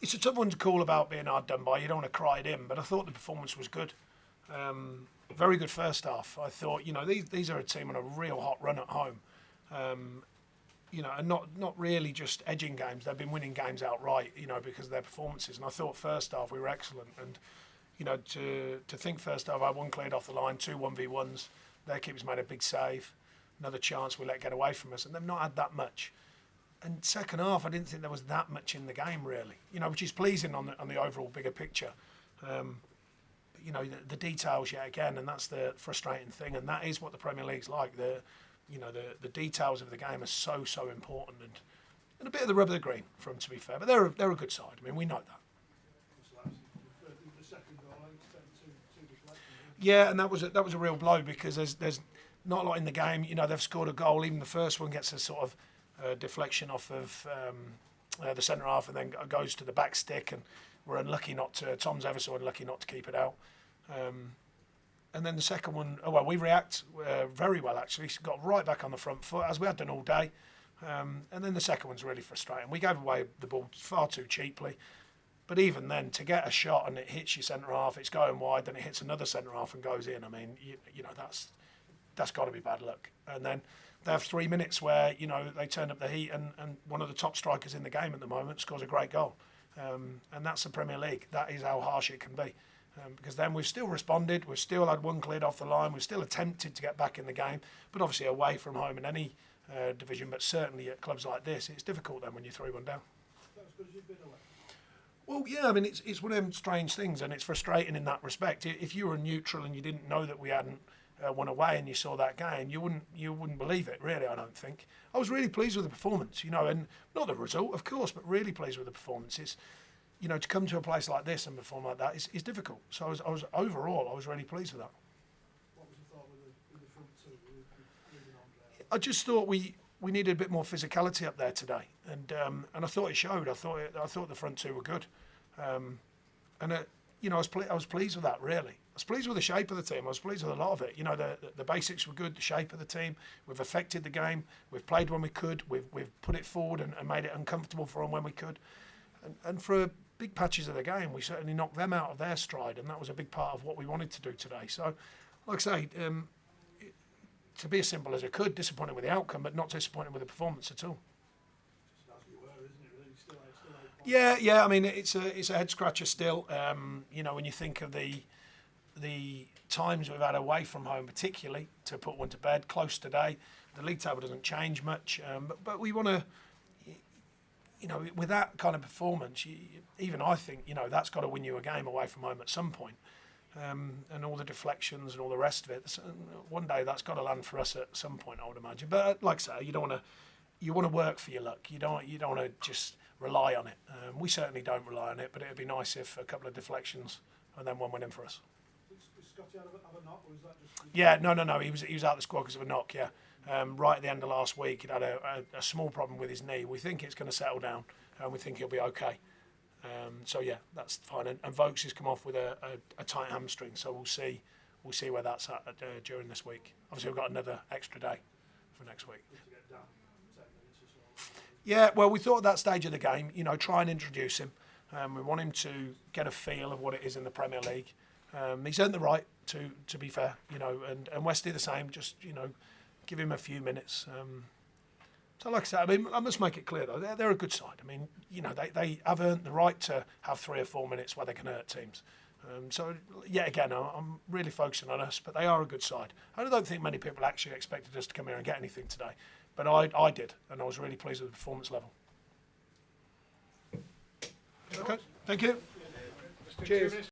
It's a tough one to call about being hard done by. You don't want to cry it in, but I thought the performance was good. Very good first half. I thought, these are a team on a real hot run at home. And not really just edging games. They've been winning games outright, because of their performances. And I thought first half we were excellent. And, to think first half I had one cleared off the line, 2 1v1s. Their keepers made a big save. Another chance we let get away from us. And they've not had that much. And second half, I didn't think there was that much in the game, really. Which is pleasing on the overall bigger picture. The details yet again, and that's the frustrating thing. And that is what the Premier League's like. The details of the game are so important, and a bit of the rub of the green for them, to be fair. But they're a good side. I mean, we know that. Yeah, and that was a real blow because there's not a lot in the game. They've scored a goal. Even the first one gets a sort of deflection off of the centre half and then goes to the back stick, and we're unlucky not to. Tom's ever so unlucky not to keep it out. And then the second one, we react very well actually. Got right back on the front foot as we had done all day. And then the second one's really frustrating. We gave away the ball far too cheaply. But even then, to get a shot and it hits your centre half, it's going wide, then it hits another centre half and goes in. I mean, that's got to be bad luck. And then they have 3 minutes where they turn up the heat, and one of the top strikers in the game at the moment scores a great goal. And that's the Premier League. That is how harsh it can be. Because then we've still responded, we've still had one cleared off the line, we've still attempted to get back in the game, but obviously away from home in any division, but certainly at clubs like this, it's difficult then when you 3-1 down. Well, yeah, I mean, it's one of them strange things, and it's frustrating in that respect. If you were neutral and you didn't know that we hadn't won away and you saw that game, you wouldn't believe it, really, I don't think. I was really pleased with the performance, and not the result, of course, but really pleased with the performance. It's, to come to a place like this and perform like that is difficult. So I was overall, I was really pleased with that. What was the thought with the front two? I just thought we needed a bit more physicality up there today, and I thought it showed. I thought the front two were good, and I was pleased with that, really. I was pleased with the shape of the team. I was pleased with a lot of it. The basics were good. The shape of the team. We've affected the game. We've played when we could. We've put it forward and made it uncomfortable for them when we could, and for big patches of the game, we certainly knocked them out of their stride, and that was a big part of what we wanted to do today. So, like I say, to be as simple as it could, disappointed with the outcome, but not disappointed with the performance at all. Just as you were, isn't it? Really, still 8 points. Yeah. I mean, it's a head scratcher still. When you think of the times we've had away from home, particularly to put one to bed, close today. The league table doesn't change much, but we want to. With that kind of performance, even I think, that's got to win you a game away from home at some point. And all the deflections and all the rest of it, one day that's got to land for us at some point, I would imagine. But like I say, you want to work for your luck. You don't want to just rely on it. We certainly don't rely on it, but it'd be nice if a couple of deflections and then one went in for us. Did Scotty have a knock, or was that just? Yeah, no. He was out of the squad because of a knock. Yeah. Right at the end of last week, he'd had a small problem with his knee. We think it's going to settle down, and we think he'll be okay. So yeah, that's fine. And Vokes has come off with a tight hamstring, so we'll see where that's at during this week. Obviously, we've got another extra day for next week. Yeah, well, we thought at that stage of the game, try and introduce him. We want him to get a feel of what it is in the Premier League. He's earned the right to be fair, and Westy the same. Just give him a few minutes. So like I said, I mean, I must make it clear though, they're a good side. I mean, they have earned the right to have 3 or 4 minutes where they can hurt teams. So yet again, I'm really focusing on us, but they are a good side. I don't think many people actually expected us to come here and get anything today, but I did, and I was really pleased with the performance level. Okay, thank you. Cheers.